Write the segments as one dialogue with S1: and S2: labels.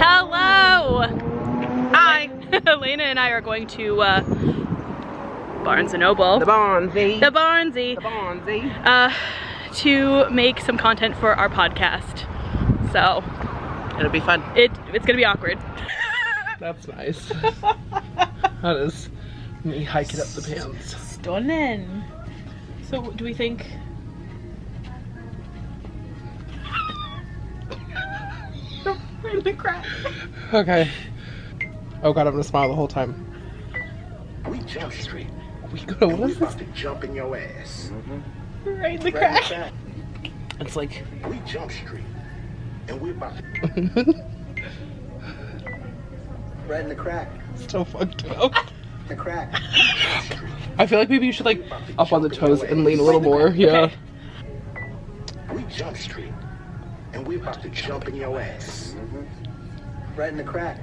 S1: Hello! Hi! Elena and I are going to Barnes Noble.
S2: The Barnesy.
S1: The Barnesy.
S2: The Barnesy.
S1: To make some content for our podcast. So
S2: it'll be fun.
S1: It's gonna be awkward.
S2: That's nice. That is me hiking up the pants.
S1: Stunning. So do we think in the crack?
S2: Okay. Oh god, I'm gonna smile the whole time.
S3: We jump street.
S2: We go to what
S3: We
S2: is
S3: about
S2: this?
S3: to jump in your ass.
S1: Right in the
S3: Right in the
S1: crack.
S3: back.
S2: It's like
S3: We jump street. And we're about to right in the crack.
S2: so fucked up.
S3: The crack.
S2: I feel like maybe you should like up on the toes and lean a little more. Yeah.
S3: We jump street. And we're about to jump in your ass. Right in the crack.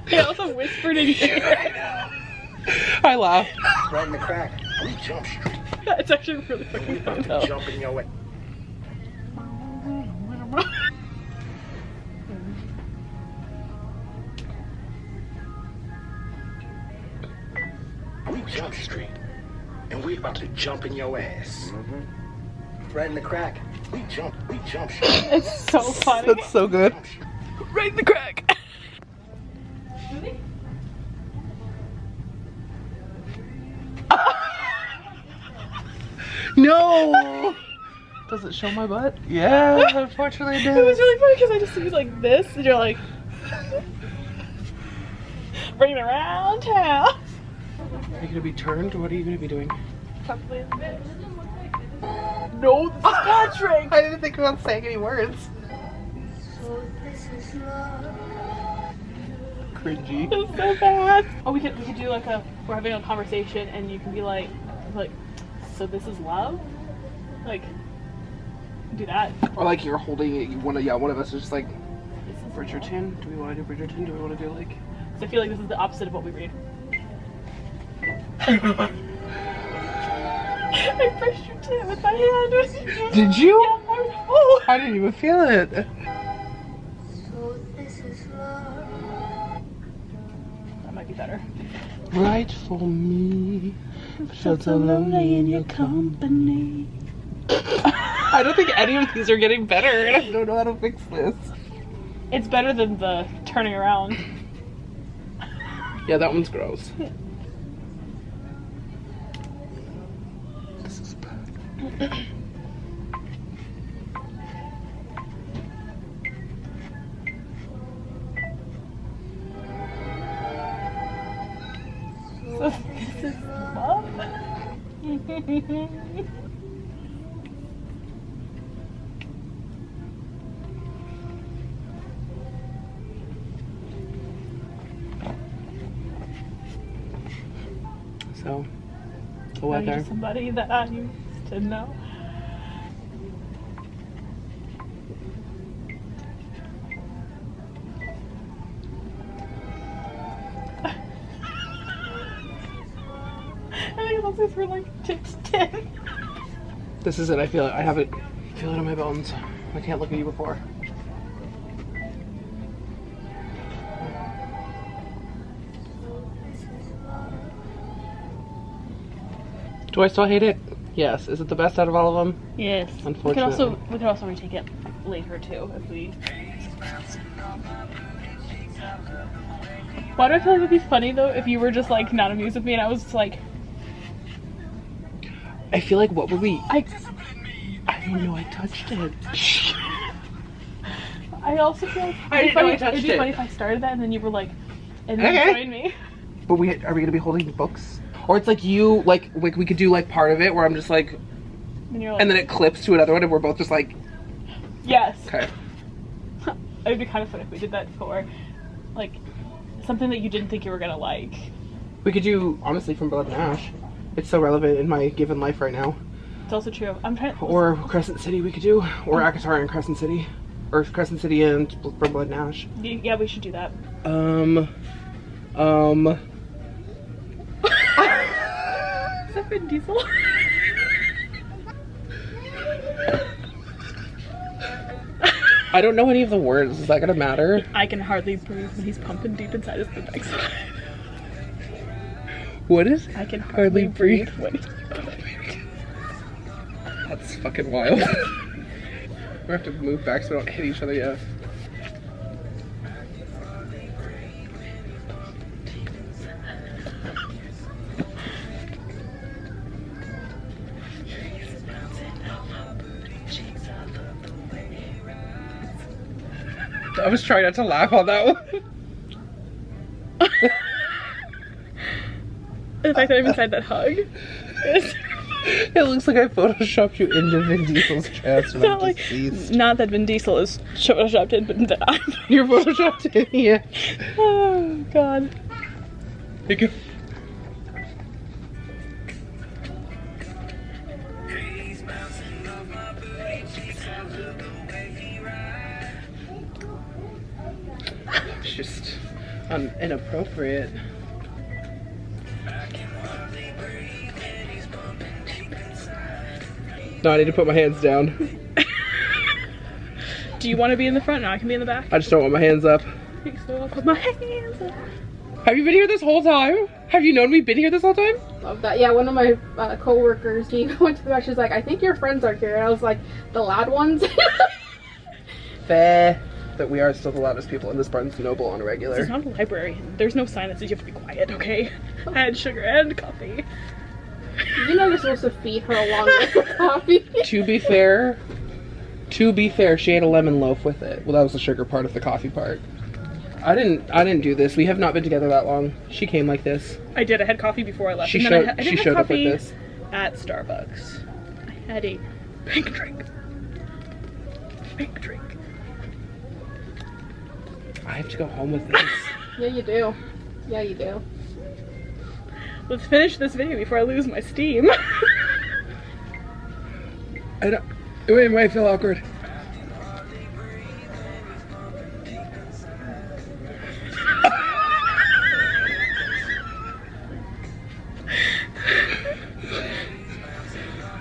S1: They also whispered in your
S2: I laugh.
S3: Right in the crack. We jump street.
S1: It's actually really
S3: And we're
S1: fucking
S3: about
S1: fun
S3: to
S1: though.
S3: jump in your ass. We jump street. And we're about to jump in your ass. Right in the crack. We jump street.
S1: It's so funny.
S2: That's so good.
S3: Jump street.
S1: Right in the crack.
S2: No. Does it show my butt? Yeah, unfortunately it
S1: It was
S2: does.
S1: really funny because I just see you like this and you're like bringing it around town.
S2: Are you gonna be turned? What are you gonna be doing?
S1: Probably a bit. No, this is Patrick.
S2: I didn't think about saying any words. Cringy.
S1: It's so bad. Oh, we could do like we're having a conversation and you can be like, so this is love? Like, do that.
S2: Or like you're holding it, one of us is just like, Bridgerton? Do we want to do Bridgerton? Do we want to do like...
S1: Because I feel like this is the opposite of what we read. I brushed your chin with my hand.
S2: Did you?
S1: Yeah, oh.
S2: I didn't even feel it.
S1: That might be better.
S2: Right for me. Felt so lonely in your company. I don't think any of these are getting better, and I don't know how to fix this.
S1: It's better than the turning around.
S2: Yeah, that one's gross. This is bad.
S1: So this is love?
S2: So, the
S1: Are you
S2: weather.
S1: somebody that I used to know? I think those were like tips 10.
S2: This is it. I feel it. I have it. I feel it in my bones. I can't look at you before. Do I still hate it? Yes. Is it the best out of all of them?
S1: Yes.
S2: Unfortunately.
S1: We could also retake it later too if we. Why do I feel like it would be funny though if you were just like not amused with me and I was just like.
S2: I feel like what would we?
S1: I
S2: don't know. I touched it.
S1: I also feel like
S2: I didn't know I touched
S1: it'd be
S2: it.
S1: funny if I started that and then you were like, and then you
S2: Okay.
S1: joined me.
S2: But are we gonna be holding books? Or it's like you like we could do like part of it where I'm just like,
S1: And you're like,
S2: and then it clips to another one and we're both just like,
S1: yes.
S2: okay.
S1: It would be kind of fun if we did that for, like, something that you didn't think you were gonna like.
S2: We could do honestly From Blood and Ash. It's so relevant in my given life right now.
S1: It's also true. I'm trying.
S2: Or Crescent City we could do, or Akatar and Crescent City, or Crescent City and From Blood and Ash.
S1: Yeah, we should do that. Is that Vin Diesel?
S2: I don't know any of the words. Is that gonna matter?
S1: I can hardly breathe when he's pumping deep inside his backside.
S2: What is?
S1: I can hardly breathe when he's
S2: That's fucking wild. We have to move back so we don't hit each other yet. I was trying not to laugh on that one.
S1: The fact that I'm inside that hug is...
S2: It looks like I photoshopped you into Vin Diesel's chest and I'm deceased.
S1: Not that Vin Diesel is photoshopped in, but that I'm...
S2: You're photoshopped in, yeah.
S1: Oh, God.
S2: Thank you. It's just inappropriate. No, I need to put my hands down.
S1: Do you want to be in the front? No, I can be in the back.
S2: I just don't want my hands up.
S1: So I'll put my hands up.
S2: Have you been here this whole time? Have you known we've been here this whole time?
S4: Love that. Yeah, one of my co-workers, he went to the back, she's like, I think your friends are here. And I was like, the loud ones?
S2: Fair. That we are still the loudest people in this Barnes Noble on a regular.
S1: It's not a library. There's no sign that says you have to be quiet, okay? I had sugar and coffee.
S4: You know you're supposed to feed her along with the coffee.
S2: To be fair, she ate a lemon loaf with it. Well, that was the sugar part of the coffee part. I didn't do this. We have not been together that long. She came like this.
S1: I did. I had coffee before I left.
S2: She
S1: and
S2: showed,
S1: then I
S2: she
S1: didn't
S2: showed
S1: have
S2: up with
S1: coffee
S2: this.
S1: at Starbucks. I had a pink drink. Pink drink.
S2: I have to go home with this.
S4: Yeah, you do. Yeah, you do.
S1: Let's finish this video before I lose my steam.
S2: I don't. It might feel awkward.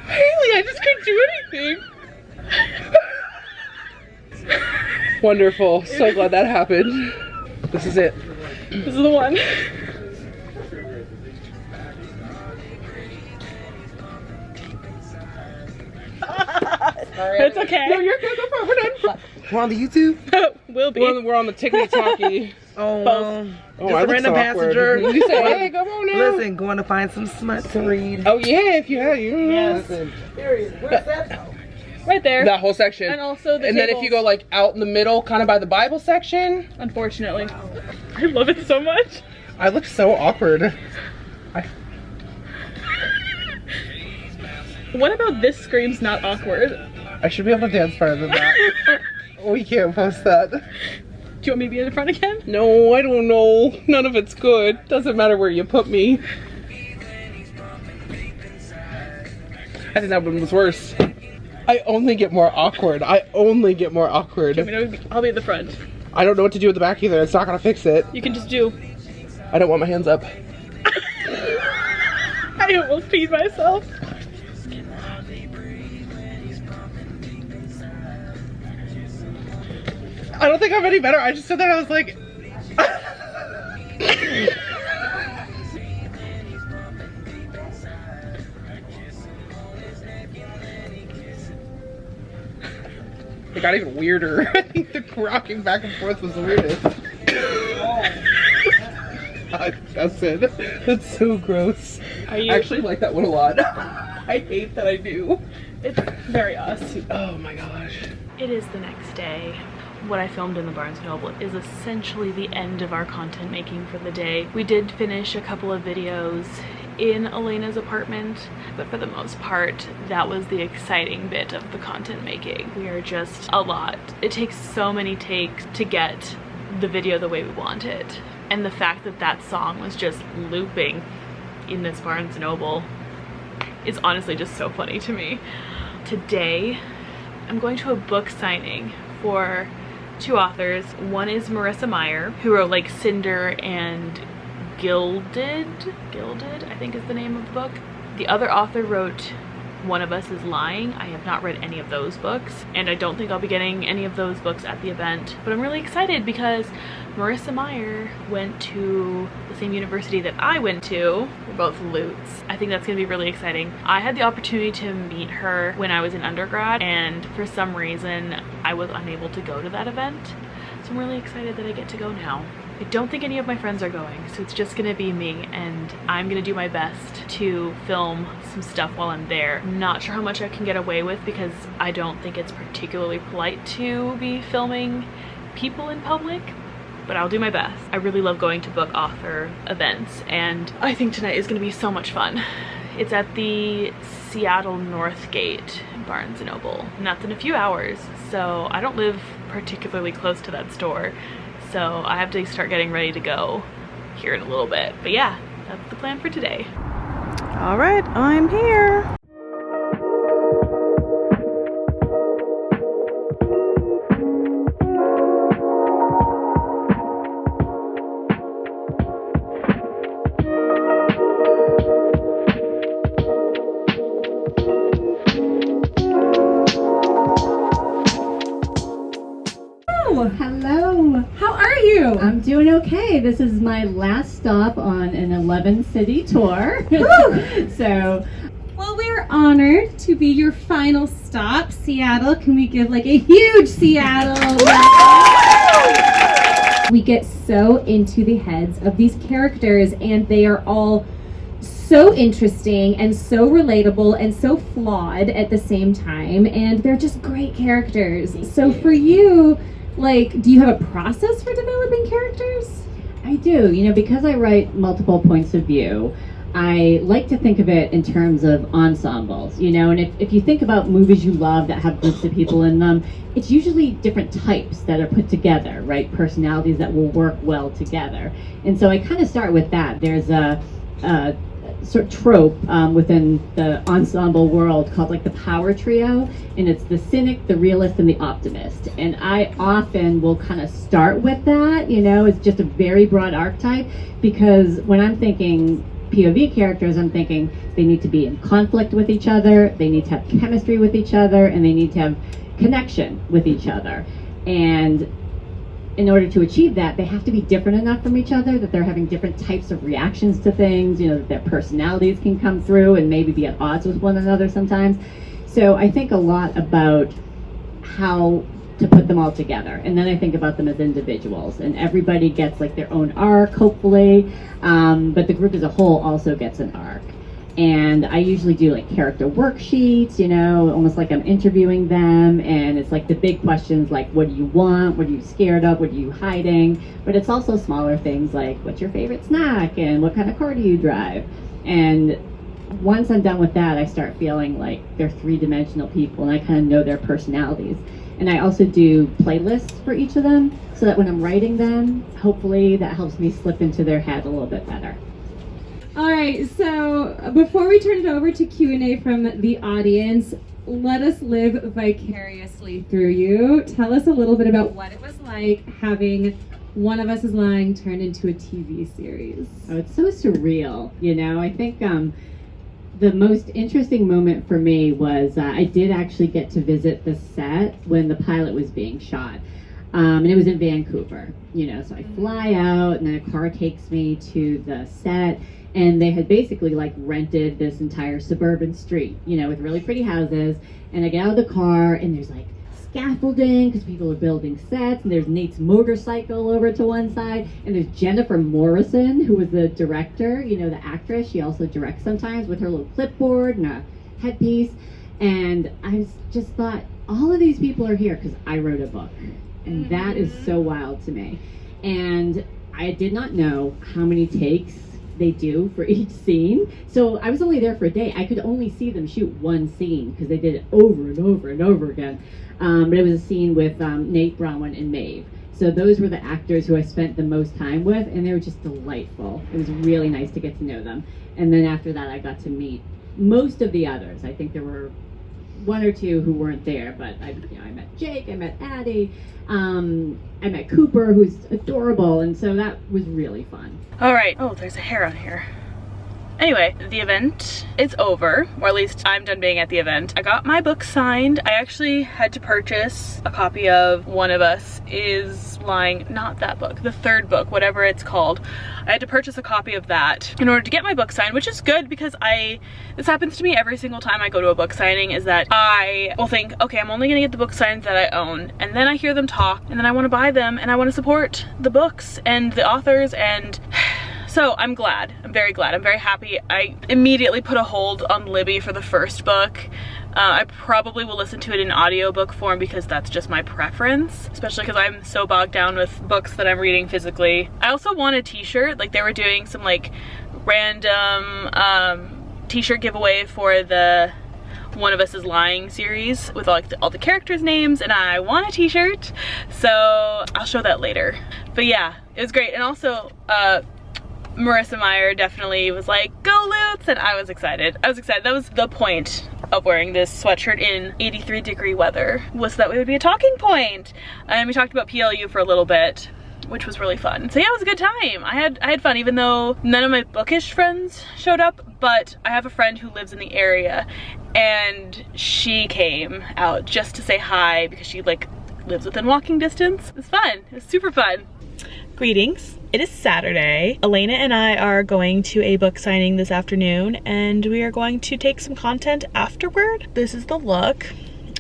S2: Haley, I just couldn't do anything. Wonderful. So glad that happened. This is it.
S1: This is the one. It's okay.
S2: No, you're good. Go for it. We're done. We're on the YouTube.
S1: Will be.
S2: We're on the TikTok-y.
S5: Oh,
S1: Both.
S2: Oh,
S5: just
S2: I
S5: a
S2: look
S5: random
S2: so awkward.
S5: passenger.
S2: You say, hey, come on now.
S5: Listen, going to find some smut to read.
S2: Oh yeah, if you have, you
S1: Yes.
S2: listen.
S5: Where's that?
S1: Right there.
S2: That whole section.
S1: And also the
S2: And then if
S1: tables.
S2: you go like out in the middle, kind of by the Bible section.
S1: Unfortunately. I love it so much.
S2: I look so awkward.
S1: What about this screams not awkward?
S2: I should be able to dance better than that. We can't post that.
S1: Do you want me to be in the front again?
S2: No, I don't know. None of it's good. Doesn't matter where you put me. I think that one was worse. I only get more awkward. I only get more awkward.
S1: Do you want me to I'll be at the front.
S2: I don't know what to do with the back either. It's not gonna fix it.
S1: You can just do.
S2: I don't want my hands up.
S1: I almost peed myself.
S2: I don't think I'm any better. I just said that I was like... It got even weirder. I think the rocking back and forth was the weirdest. That's it. That's so gross.
S1: Are you
S2: I actually like that one a lot. I hate that I do.
S1: It's very us.
S2: Oh my gosh.
S1: It is the next day. What I filmed in the Barnes Noble is essentially the end of our content making for the day. We did finish a couple of videos in Elena's apartment, but for the most part, that was the exciting bit of the content making. We are just a lot. It takes so many takes to get the video the way we want it. And the fact that that song was just looping in this Barnes Noble is honestly just so funny to me. Today, I'm going to a book signing for two authors. One is Marissa Meyer, who wrote like Cinder and Gilded, I think is the name of the book. The other author wrote One of Us is Lying. I have not read any of those books, and I don't think I'll be getting any of those books at the event, but I'm really excited because Marissa Meyer went to the same university that I went to. We're both Lutes. I think that's gonna be really exciting. I had the opportunity to meet her when I was in undergrad, and for some reason I was unable to go to that event, so I'm really excited that I get to go now. I don't think any of my friends are going, so it's just gonna be me, and I'm gonna do my best to film some stuff while I'm there. I'm not sure how much I can get away with because I don't think it's particularly polite to be filming people in public, but I'll do my best. I really love going to book author events, and I think tonight is gonna be so much fun. It's at the Seattle Northgate Barnes Noble, and that's in a few hours, so I don't live particularly close to that store. So I have to start getting ready to go here in a little bit. But yeah, that's the plan for today.
S2: All right, I'm here.
S6: Hello. How are you? I'm doing okay. This is my last stop on an 11-city tour. So, well, we're honored to be your final stop, Seattle. Can we give like a huge Seattle? We get so into the heads of these characters, and they are all so interesting and so relatable and so flawed at the same time, and they're just great characters. So for you, like, do you have a process for developing characters? I do. You know, because I write multiple points of view, I like to think of it in terms of ensembles, you know, and if you think about movies you love that have groups of people in them, it's usually different types that are put together, right? Personalities that will work well together. And so I kind of start with that. There's a sort of trope within the ensemble world called like the power trio, and it's the cynic, the realist, and the optimist. And I often will kind of start with that, you know, it's just a very broad archetype, because when I'm thinking POV characters, I'm thinking they need to be in conflict with each other, they need to have chemistry with each other, and they need to have connection with each other. And in order to achieve that, they have to be different enough from each other that they're having different types of reactions to things, you know, that their personalities can come through and maybe be at odds with one another sometimes. So I think a lot about how to put them all together, and then I think about them as individuals, and everybody gets like their own arc, hopefully, but the group as a whole also gets an arc. And I usually do like character worksheets, you know, almost like I'm interviewing them, and it's like the big questions like, what do you want, what are you scared of, what are you hiding, but it's also smaller things like, what's your favorite snack, and what kind of car do you drive. And once I'm done with that, I start feeling like they're three-dimensional people, and I kind of know their personalities. And I also do playlists for each of them, so that when I'm writing them, hopefully that helps me slip into their head a little bit better.
S7: All right, so before we turn it over to Q&A from the audience, let us live vicariously through you. Tell us a little bit about what it was like having One of Us is Lying turned into a TV series.
S6: Oh, it's so surreal, you know. I think the most interesting moment for me was I did actually get to visit the set when the pilot was being shot. And it was in Vancouver, you know, so I fly out and then a car takes me to the set, and they had basically like rented this entire suburban street, you know, with really pretty houses. And I get out of the car and there's like scaffolding because people are building sets, and there's Nate's motorcycle over to one side, and there's Jennifer Morrison, who was the director, you know, the actress. She also directs sometimes, with her little clipboard and a headpiece. And I just thought, all of these people are here because I wrote a book. And that is so wild to me. And I did not know how many takes they do for each scene. So I was only there for a day. I could only see them shoot one scene because they did it over and over and over again. But it was a scene with Nate, Bronwyn, and Maeve. So those were the actors who I spent the most time with, and they were just delightful. It was really nice to get to know them. And then after that, I got to meet most of the others. I think there were one or two who weren't there, but I met Jake, I met Addie, I met Cooper, who's adorable, and so that was really fun.
S1: All right. Oh, there's a hair on here. Anyway, the event is over, or at least I'm done being at the event. I got my book signed. I actually had to purchase a copy of One of Us is Lying, not that book, the third book, whatever it's called. I had to purchase a copy of that in order to get my book signed, which is good because this happens to me every single time I go to a book signing, is that I will think, okay, I'm only gonna get the book signs that I own, and then I hear them talk, and then I wanna buy them, and I wanna support the books and the authors, and so I'm glad. I'm very glad. I'm very happy. I immediately put a hold on Libby for the first book. I probably will listen to it in audiobook form because that's just my preference, especially because I'm so bogged down with books that I'm reading physically. I also want a t-shirt. Like, they were doing some like random t-shirt giveaway for the One of Us is Lying series with all the characters' names, and I want a t-shirt, so I'll show that later. But yeah, it was great. And also Marissa Meyer definitely was like, go Lutz, and I was excited. I was excited. That was the point of wearing this sweatshirt in 83-degree weather, was that it would be a talking point. And we talked about PLU for a little bit, which was really fun. So yeah, it was a good time. I had fun, even though none of my bookish friends showed up, but I have a friend who lives in the area, and she came out just to say hi because she like lives within walking distance. It was fun. It was super fun. Greetings. It is Saturday. Elena and I are going to a book signing this afternoon, and we are going to take some content afterward. This is the look.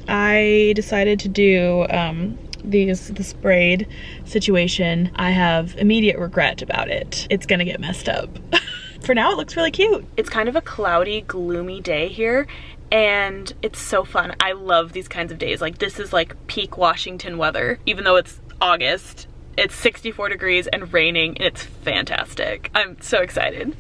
S1: I decided to do this braid situation. I have immediate regret about it. It's gonna get messed up. For now, it looks really cute. It's kind of a cloudy, gloomy day here, and it's so fun. I love these kinds of days. Like, this is like peak Washington weather, even though it's August. It's 64 degrees and raining, and it's fantastic. I'm so excited.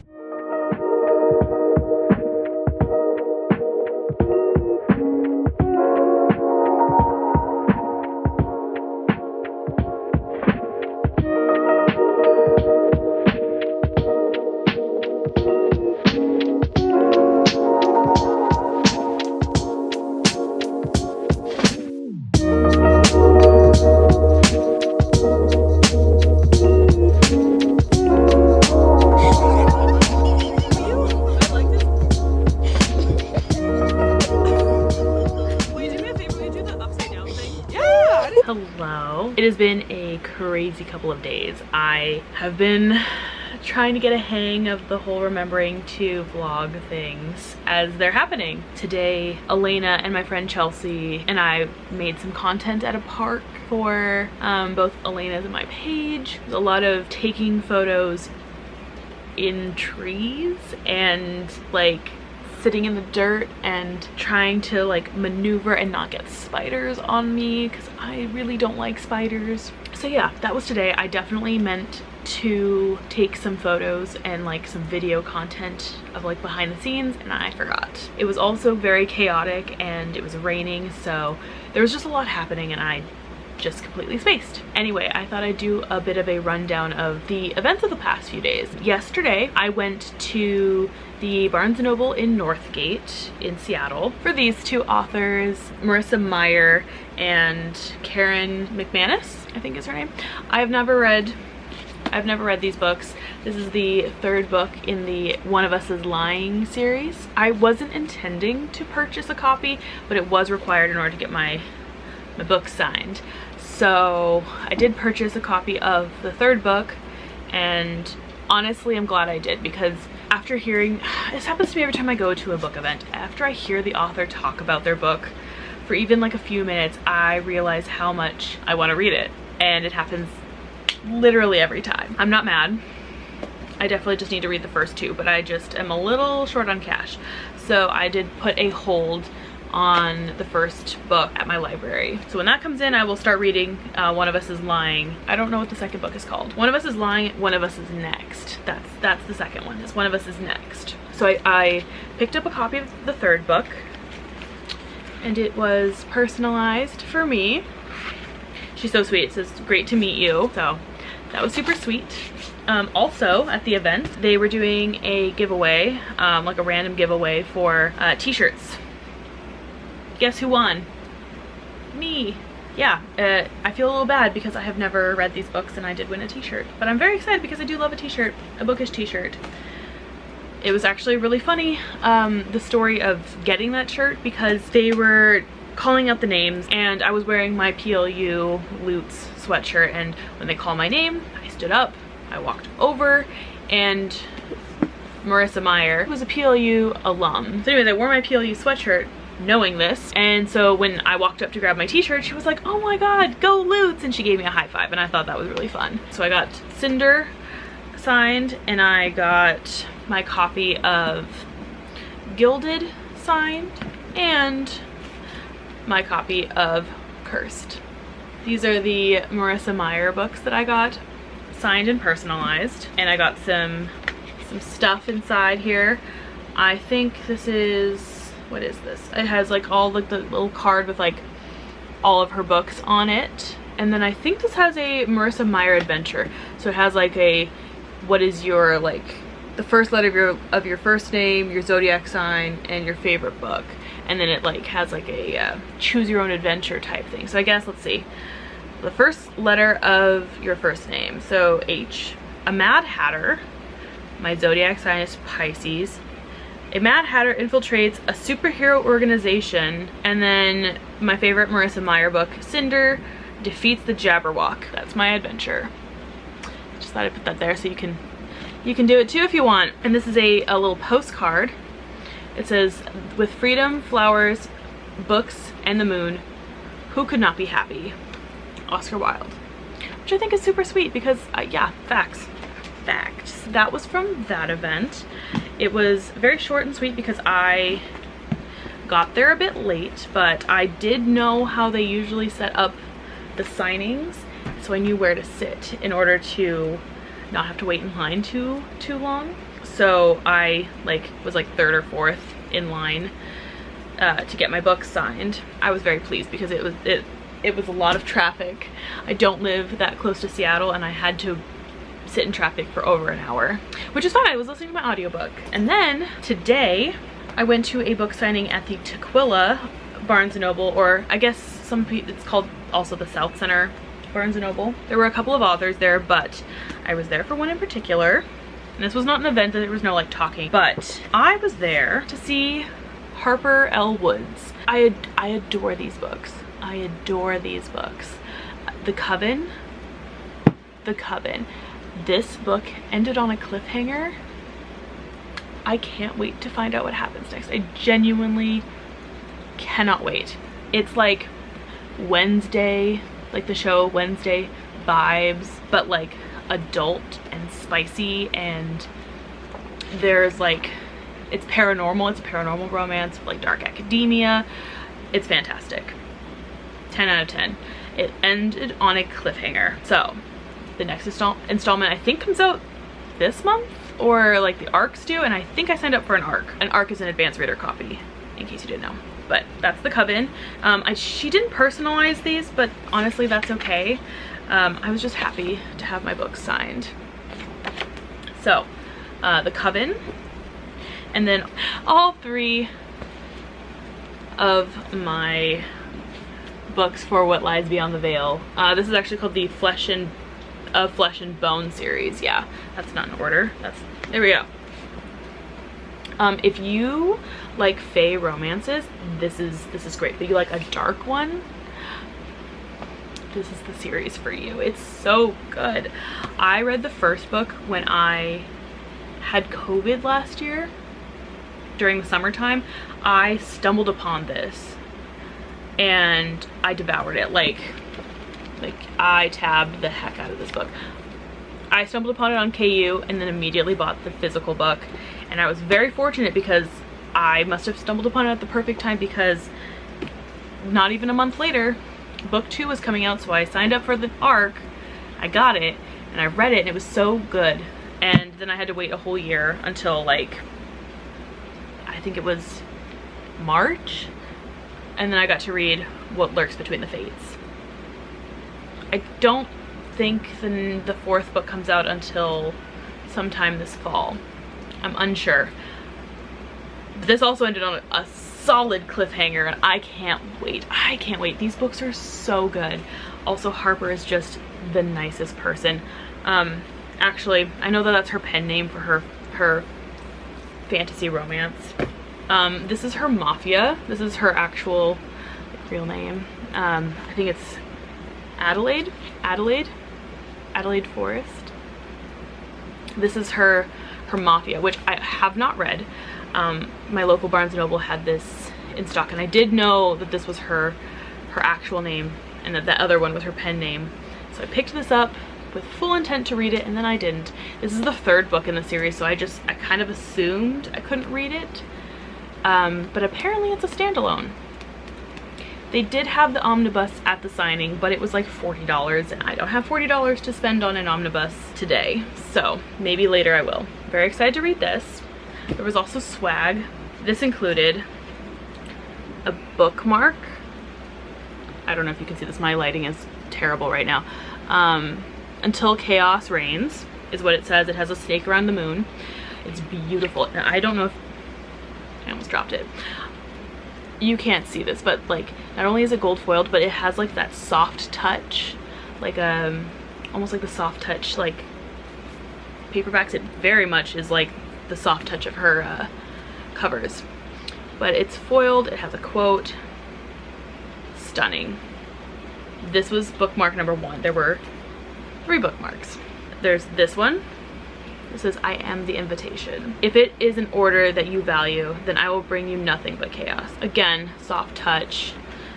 S1: Hello. It has been a crazy couple of days. I have been trying to get a hang of the whole remembering to vlog things as they're happening. Today, Elena and my friend Chelsea and I made some content at a park for both Elena's and my page. There's a lot of taking photos in trees and like sitting in the dirt and trying to like maneuver and not get spiders on me because I really don't like spiders. So yeah, that was today. I definitely meant to take some photos and like some video content of like behind the scenes, and I forgot. It was also very chaotic and it was raining, so there was just a lot happening and I just completely spaced. Anyway, I thought I'd do a bit of a rundown of the events of the past few days. Yesterday, I went to the Barnes Noble in Northgate in Seattle for these two authors, Marissa Meyer and Karen McManus, I think is her name. I've never read these books. This is the third book in the One of Us is Lying series. I wasn't intending to purchase a copy, but it was required in order to get my book signed. So I did purchase a copy of the third book, and honestly I'm glad I did, because after hearing, this happens to me every time I go to a book event, after I hear the author talk about their book for even like a few minutes, I realize how much I want to read it, and it happens literally every time. I'm not mad. I definitely just need to read the first two, but I just am a little short on cash. So I did put a hold on the first book at my library. So when that comes in, I will start reading One of Us is Lying. I don't know what the second book is called. One of Us is Lying, One of Us is Next. That's the second one. It's One of Us is Next. So I picked up a copy of the third book, and it was personalized for me. She's so sweet. It says, "Great to meet you." So that was super sweet. Also at the event, they were doing a giveaway, like a random giveaway for t-shirts. Guess who won? Me. Yeah, I feel a little bad because I have never read these books and I did win a t-shirt, but I'm very excited because I do love a t-shirt, a bookish t-shirt. it was actually really funny, the story of getting that shirt, because they were calling out the names and I was wearing my PLU Lutz sweatshirt, and when they called my name, I stood up, I walked over, and Marissa Meyer, who was a PLU alum. So anyway, I wore my PLU sweatshirt knowing this, and so when I walked up to grab my t-shirt, she was like, oh my god, go Lutz, and she gave me a high five, and I thought that was really fun. So I got Cinder signed, and I got my copy of Gilded signed, and my copy of Cursed. These are the Marissa Meyer books that I got signed and personalized, and I got some stuff inside here. I think this is, what is this? It has like all like the little card with like all of her books on it, and then I think this has a Marissa Meyer adventure, so it has like a, what is your, like the first letter of your first name, your zodiac sign, and your favorite book, and then it like has like a choose your own adventure type thing. So I guess, let's see, the first letter of your first name, so H. A Mad Hatter, my zodiac sign is Pisces. A Mad Hatter infiltrates a superhero organization, and then my favorite Marissa Meyer book, Cinder, defeats the Jabberwock. That's my adventure. Just thought I'd put that there so you can do it too if you want. And this is a little postcard. It says, with freedom, flowers, books, and the moon, who could not be happy? Oscar Wilde. Which I think is super sweet because, yeah, facts. That was from that event. It was very short and sweet because I got there a bit late, but I did know how they usually set up the signings, so I knew where to sit in order to not have to wait in line too long. So I was like third or fourth in line to get my book signed. I was very pleased because it was a lot of traffic. I don't live that close to Seattle, and I had to sit in traffic for over an hour, which is fine. I was listening to my audiobook. And then today I went to a book signing at the Tukwila Barnes Noble, or I guess some people, it's called also the Southcenter Barnes Noble. There were a couple of authors there, but I was there for one in particular. And this was not an event, there was no like talking, but I was there to see Harper L Woods. I adore these books. I adore these books. The Coven. This book ended on a cliffhanger. I can't wait to find out what happens next. I genuinely cannot wait. It's like Wednesday, like the show Wednesday vibes, but like adult and spicy, and there's like, it's paranormal, it's a paranormal romance, like dark academia. It's fantastic. 10 out of 10. It ended on a cliffhanger. So the next installment I think comes out this month, or like the ARCs do, and I think I signed up for an ARC. An ARC is an advanced reader copy, in case you didn't know. But that's the Coven. She didn't personalize these, but honestly that's okay. I was just happy to have my books signed. So the Coven, and then all three of my books for What Lies Beyond the Veil. This is actually called the Flesh and Bone series. Yeah, that's not in order. There we go. If you like fae romances, this is great. But you like a dark one, this is the series for you. It's so good. I read the first book when I had COVID last year during the summertime. I stumbled upon this and I devoured it. Like I tabbed the heck out of this book. I stumbled upon it on KU and then immediately bought the physical book, and I was very fortunate because I must have stumbled upon it at the perfect time, because not even a month later book 2 was coming out, so I signed up for the ARC, I got it, and I read it, and it was so good. And then I had to wait a whole year until like, I think it was March, and then I got to read What Lurks Between the Fates. I don't think the fourth book comes out until sometime this fall. I'm unsure. But this also ended on a solid cliffhanger, and I can't wait. I can't wait. These books are so good. Also, Harper is just the nicest person. Actually, I know that that's her pen name for her fantasy romance. This is her Mafia. This is her actual real name. I think it's Adelaide Forrest. This is her Mafia, which I have not read. My local Barnes Noble had this in stock, and I did know that this was her actual name and that the other one was her pen name. So I picked this up with full intent to read it, and then I didn't. This is the third book in the series, so I kind of assumed I couldn't read it. But apparently it's a standalone. They did have the omnibus at the signing, but it was like $40, and I don't have $40 to spend on an omnibus today, so maybe later I will. Very excited to read this. There was also swag. This included a bookmark. I don't know if you can see this, my lighting is terrible right now. Until Chaos Reigns is what it says. It has a snake around the moon. It's beautiful. And I don't know if I almost dropped it. You can't see this, but like not only is it gold foiled, but it has like that soft touch, like almost like the soft touch like paperbacks. It very much is like the soft touch of her covers, but it's foiled. It has a quote. Stunning. This was bookmark number 1. There were 3 bookmarks. There's this one. It says, I am the invitation. If it is an order that you value, then I will bring you nothing but chaos. Again, soft touch.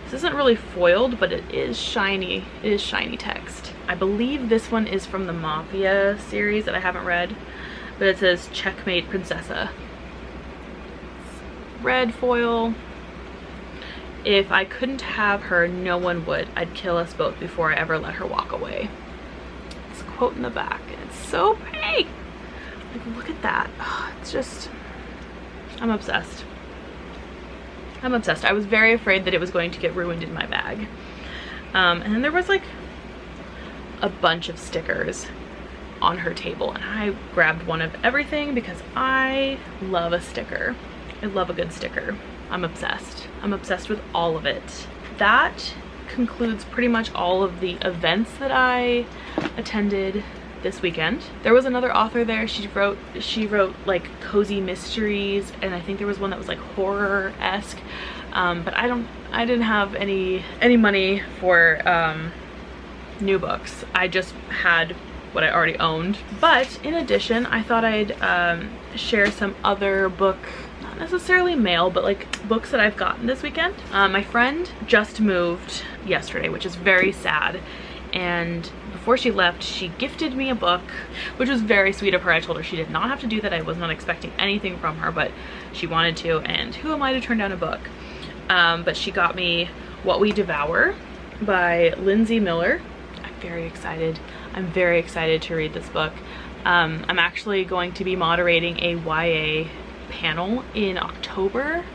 S1: This isn't really foiled, but it is shiny. It is shiny text. I believe this one is from the Mafia series that I haven't read, but it says, Checkmate Princessa. Red foil. If I couldn't have her, no one would. I'd kill us both before I ever let her walk away. It's a quote in the back, and it's so pretty. Like, look at that. Oh, it's just, I'm obsessed. I'm obsessed. I was very afraid that it was going to get ruined in my bag. And then there was like a bunch of stickers on her table, and I grabbed one of everything because I love a sticker. I love a good sticker. I'm obsessed. I'm obsessed with all of it. That concludes pretty much all of the events that I attended this weekend. There was another author there. She wrote like cozy mysteries, and I think there was one that was like horror-esque. But I didn't have any money for new books. I just had what I already owned. But in addition, I thought I'd share some other book, not necessarily mail, but like books that I've gotten this weekend. My friend just moved yesterday, which is very sad. And before she left, she gifted me a book, which was very sweet of her. I told her she did not have to do that. I was not expecting anything from her, but she wanted to, and who am I to turn down a book? But she got me What We Devour by Lindsay Miller. I'm very excited. I'm very excited to read this book. I'm actually going to be moderating a YA panel in October,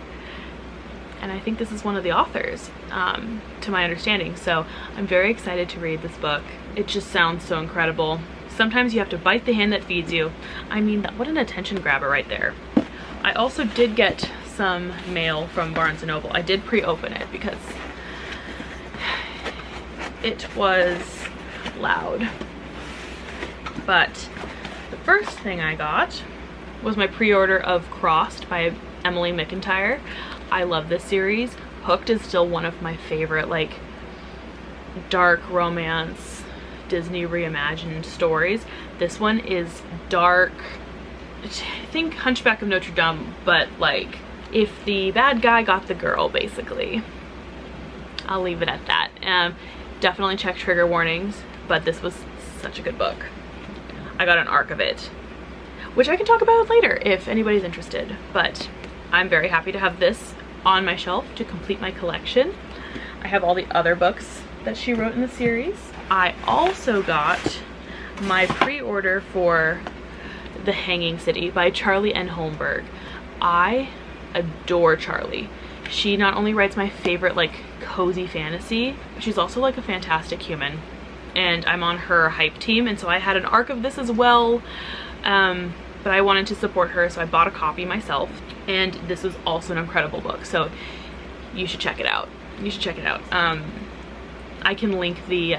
S1: and I think this is one of the authors, to my understanding. So I'm very excited to read this book. It just sounds so incredible. Sometimes you have to bite the hand that feeds you. I mean, what an attention grabber right there. I also did get some mail from Barnes Noble. I did pre-open it because it was loud. But the first thing I got was my pre-order of Crossed by Emily McIntyre. I love this series. Hooked is still one of my favorite, like, dark romance Disney reimagined stories. This one is dark. I think Hunchback of Notre Dame, but like if the bad guy got the girl, basically. I'll leave it at that. Definitely check trigger warnings, but this was such a good book. I got an arc of it, which I can talk about later if anybody's interested, but I'm very happy to have this on my shelf to complete my collection. I have all the other books that she wrote in the series. I also got my pre-order for The Hanging City by Charlie N. Holmberg. I adore Charlie. She not only writes my favorite like cozy fantasy, but she's also like a fantastic human. And I'm on her hype team, and so I had an arc of this as well. But I wanted to support her, so I bought a copy myself. And this was also an incredible book, so you should check it out. You should check it out. I can link the,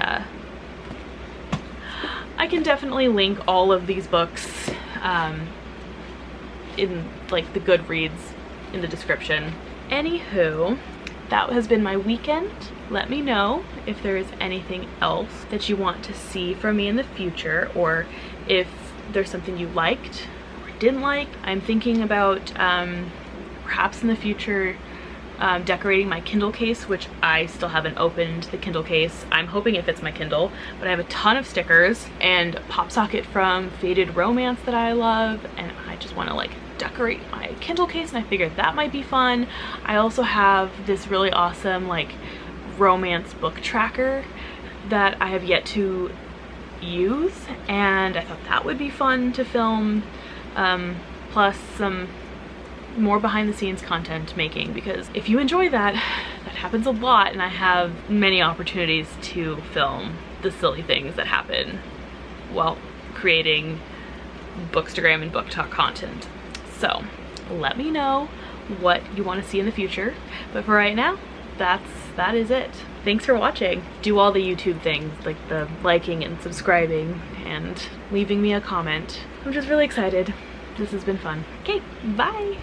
S1: I can definitely link all of these books in like the Goodreads in the description. Anywho, that has been my weekend. Let me know if there is anything else that you want to see from me in the future, or if there's something you liked or didn't like. I'm thinking about perhaps in the future decorating my Kindle case, which I still haven't opened the Kindle case. I'm hoping it fits my Kindle, but I have a ton of stickers and a pop socket from Faded Romance that I love, and I just want to like decorate my Kindle case, and I figured that might be fun. I also have this really awesome like romance book tracker that I have yet to use, and I thought that would be fun to film, plus some more behind the scenes content making, because if you enjoy that, that happens a lot, and I have many opportunities to film the silly things that happen while creating Bookstagram and Book Talk content. So let me know what you want to see in the future, but for right now, that is it. Thanks for watching. Do all the YouTube things, like the liking and subscribing and leaving me a comment. I'm just really excited. This has been fun. Okay, bye.